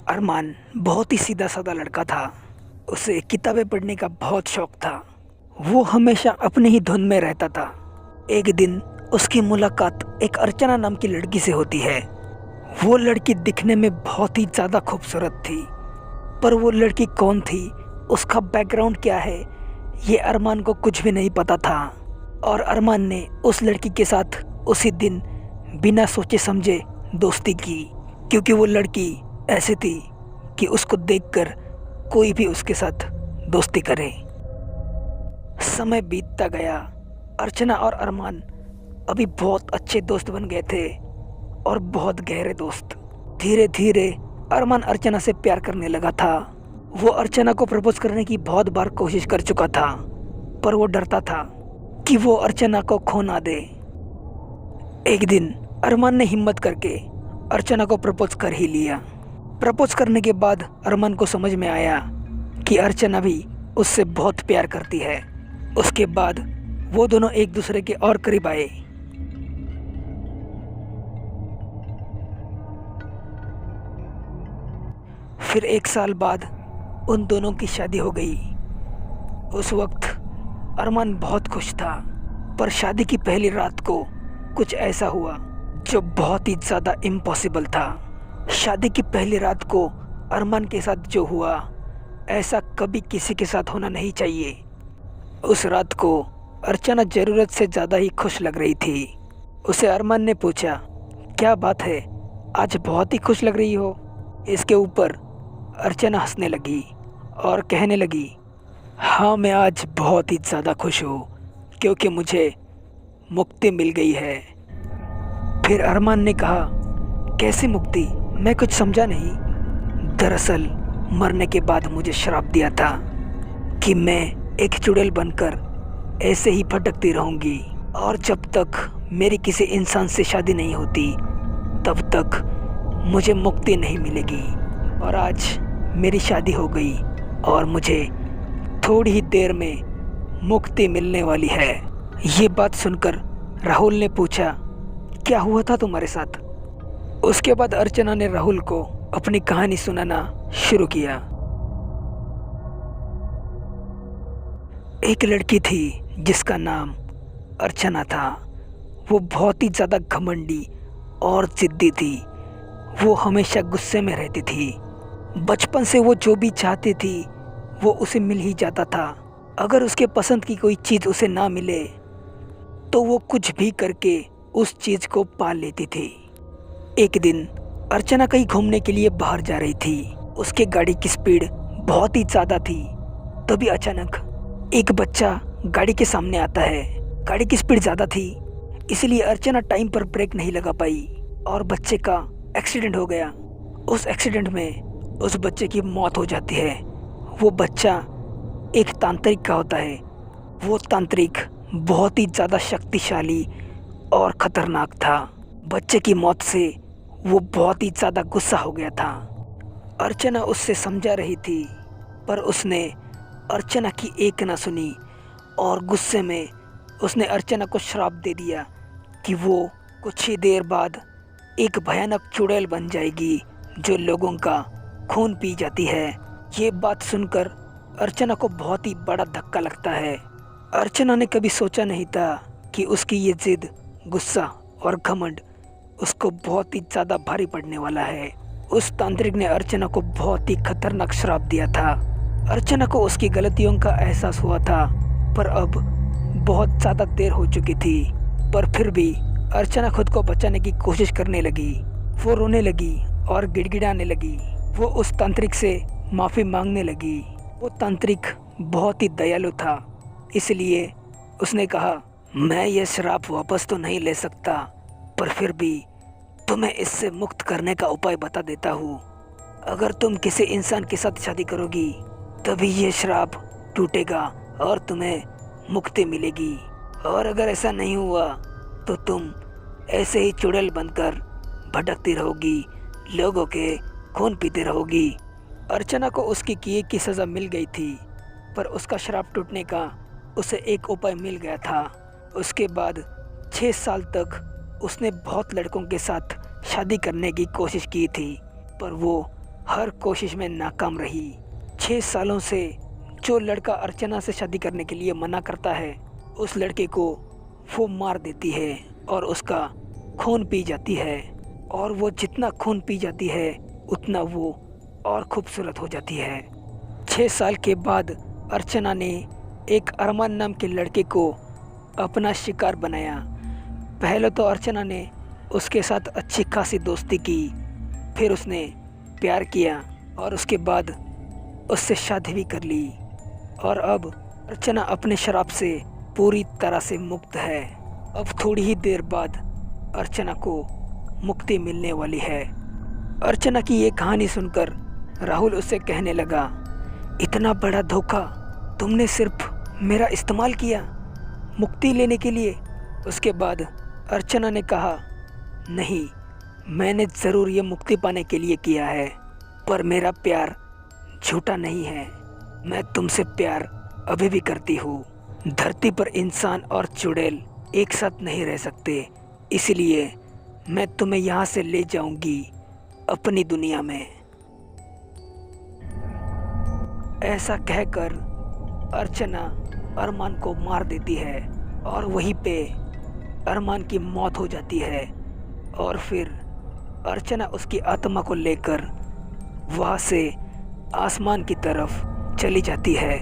अरमान बहुत ही सीधा साधा लड़का था। उसे किताबें पढ़ने का बहुत शौक था। वो हमेशा अपनी ही धुन में रहता था। एक दिन उसकी मुलाकात एक अर्चना नाम की लड़की से होती है। वो लड़की दिखने में बहुत ही ज़्यादा खूबसूरत थी, पर वो लड़की कौन थी, उसका बैकग्राउंड क्या है, ये अरमान को कुछ भी नहीं पता था। और अरमान ने उस लड़की के साथ उसी दिन बिना सोचे समझे दोस्ती की, क्योंकि वो लड़की ऐसी थी कि उसको देखकर कोई भी उसके साथ दोस्ती करे। समय बीतता गया। अर्चना और अरमान अभी बहुत अच्छे दोस्त बन गए थे और बहुत गहरे दोस्त। धीरे धीरे अरमान अर्चना से प्यार करने लगा था। वो अर्चना को प्रपोज करने की बहुत बार कोशिश कर चुका था, पर वो डरता था कि वो अर्चना को खो ना दे। एक दिन अरमान ने हिम्मत करके अर्चना को प्रपोज कर ही लिया। प्रपोज करने के बाद अरमान को समझ में आया कि अर्चना भी उससे बहुत प्यार करती है। उसके बाद वो दोनों एक दूसरे के और करीब आए। फिर एक साल बाद उन दोनों की शादी हो गई। उस वक्त अरमान बहुत खुश था, पर शादी की पहली रात को कुछ ऐसा हुआ जो बहुत ही ज़्यादा इम्पॉसिबल था। शादी की पहली रात को अरमान के साथ जो हुआ, ऐसा कभी किसी के साथ होना नहीं चाहिए। उस रात को अर्चना ज़रूरत से ज़्यादा ही खुश लग रही थी। उसे अरमान ने पूछा, क्या बात है, आज बहुत ही खुश लग रही हो। इसके ऊपर अर्चना हंसने लगी और कहने लगी, हाँ मैं आज बहुत ही ज़्यादा खुश हूँ, क्योंकि मुझे मुक्ति मिल गई है। फिर अरमान ने कहा, कैसी मुक्ति, मैं कुछ समझा नहीं। दरअसल मरने के बाद मुझे श्राप दिया था कि मैं एक चुड़ैल बनकर ऐसे ही भटकती रहूंगी, और जब तक मेरी किसी इंसान से शादी नहीं होती तब तक मुझे मुक्ति नहीं मिलेगी। और आज मेरी शादी हो गई और मुझे थोड़ी ही देर में मुक्ति मिलने वाली है। ये बात सुनकर राहुल ने पूछा, क्या हुआ था तुम्हारे साथ। उसके बाद अर्चना ने राहुल को अपनी कहानी सुनाना शुरू किया। एक लड़की थी जिसका नाम अर्चना था। वो बहुत ही ज़्यादा घमंडी और जिद्दी थी। वो हमेशा गुस्से में रहती थी। बचपन से वो जो भी चाहती थी वो उसे मिल ही जाता था। अगर उसके पसंद की कोई चीज़ उसे ना मिले तो वो कुछ भी करके उस चीज़ को पा लेती थी। एक दिन अर्चना कहीं घूमने के लिए बाहर जा रही थी। उसके गाड़ी की स्पीड बहुत ही ज़्यादा थी। तभी अचानक एक बच्चा गाड़ी के सामने आता है। गाड़ी की स्पीड ज़्यादा थी, इसलिए अर्चना टाइम पर ब्रेक नहीं लगा पाई और बच्चे का एक्सीडेंट हो गया। उस एक्सीडेंट में उस बच्चे की मौत हो जाती है। वो बच्चा एक तांत्रिक का होता है। वो तांत्रिक बहुत ही ज़्यादा शक्तिशाली और ख़तरनाक था। बच्चे की मौत से वो बहुत ही ज़्यादा गुस्सा हो गया था। अर्चना उससे समझा रही थी, पर उसने अर्चना की एक ना सुनी और गुस्से में उसने अर्चना को श्राप दे दिया कि वो कुछ ही देर बाद एक भयानक चुड़ैल बन जाएगी जो लोगों का खून पी जाती है। ये बात सुनकर अर्चना को बहुत ही बड़ा धक्का लगता है। अर्चना ने कभी सोचा नहीं था कि उसकी ये जिद, गुस्सा और घमंड उसको बहुत ही ज़्यादा भारी पड़ने वाला है। उस तांत्रिक ने अर्चना को बहुत ही खतरनाक श्राप दिया था। अर्चना को उसकी गलतियों का एहसास हुआ था, पर अब बहुत ज़्यादा देर हो चुकी थी। पर फिर भी अर्चना खुद को बचाने की कोशिश करने लगी। वो रोने लगी और गिड़गिड़ाने लगी। वो उस तांत्रिक से माफ़ी मांगने लगी। वो तांत्रिक बहुत ही दयालु था, इसलिए उसने कहा, मैं ये श्राप वापस तो नहीं ले सकता, पर फिर भी तुम्हें इससे मुक्त करने का उपाय बता देता हूँ। अगर तुम किसी इंसान के साथ शादी करोगी तभी ये श्राप टूटेगा और तुम्हें मुक्ति मिलेगी, और अगर ऐसा नहीं हुआ तो तुम ऐसे ही चुड़ैल बनकर भटकती रहोगी, लोगों के खून पीते रहोगी। अर्चना को उसकी किए की सज़ा मिल गई थी, पर उसका श्राप टूटने का उसे एक उपाय मिल गया था। उसके बाद 6 साल तक उसने बहुत लड़कों के साथ शादी करने की कोशिश की थी, पर वो हर कोशिश में नाकाम रही। 6 सालों से जो लड़का अर्चना से शादी करने के लिए मना करता है, उस लड़के को वो मार देती है और उसका खून पी जाती है। और वो जितना खून पी जाती है उतना वो और खूबसूरत हो जाती है। 6 साल के बाद अर्चना ने एक अरमान नाम के लड़के को अपना शिकार बनाया। पहले तो अर्चना ने उसके साथ अच्छी खासी दोस्ती की, फिर उसने प्यार किया और उसके बाद उससे शादी भी कर ली। और अब अर्चना अपने शराब से पूरी तरह से मुक्त है। अब थोड़ी ही देर बाद अर्चना को मुक्ति मिलने वाली है। अर्चना की ये कहानी सुनकर राहुल उससे कहने लगा, इतना बड़ा धोखा तुमने सिर्फ मेरा इस्तेमाल किया मुक्ति लेने के लिए। उसके बाद अर्चना ने कहा, नहीं, मैंने ज़रूर ये मुक्ति पाने के लिए किया है, पर मेरा प्यार झूठा नहीं है। मैं तुमसे प्यार अभी भी करती हूँ। धरती पर इंसान और चुड़ैल एक साथ नहीं रह सकते, इसलिए मैं तुम्हें यहाँ से ले जाऊंगी अपनी दुनिया में। ऐसा कहकर अर्चना अरमान को मार देती है और वहीं पे अरमान की मौत हो जाती है। और फिर अर्चना उसकी आत्मा को लेकर वहाँ से आसमान की तरफ चली जाती है।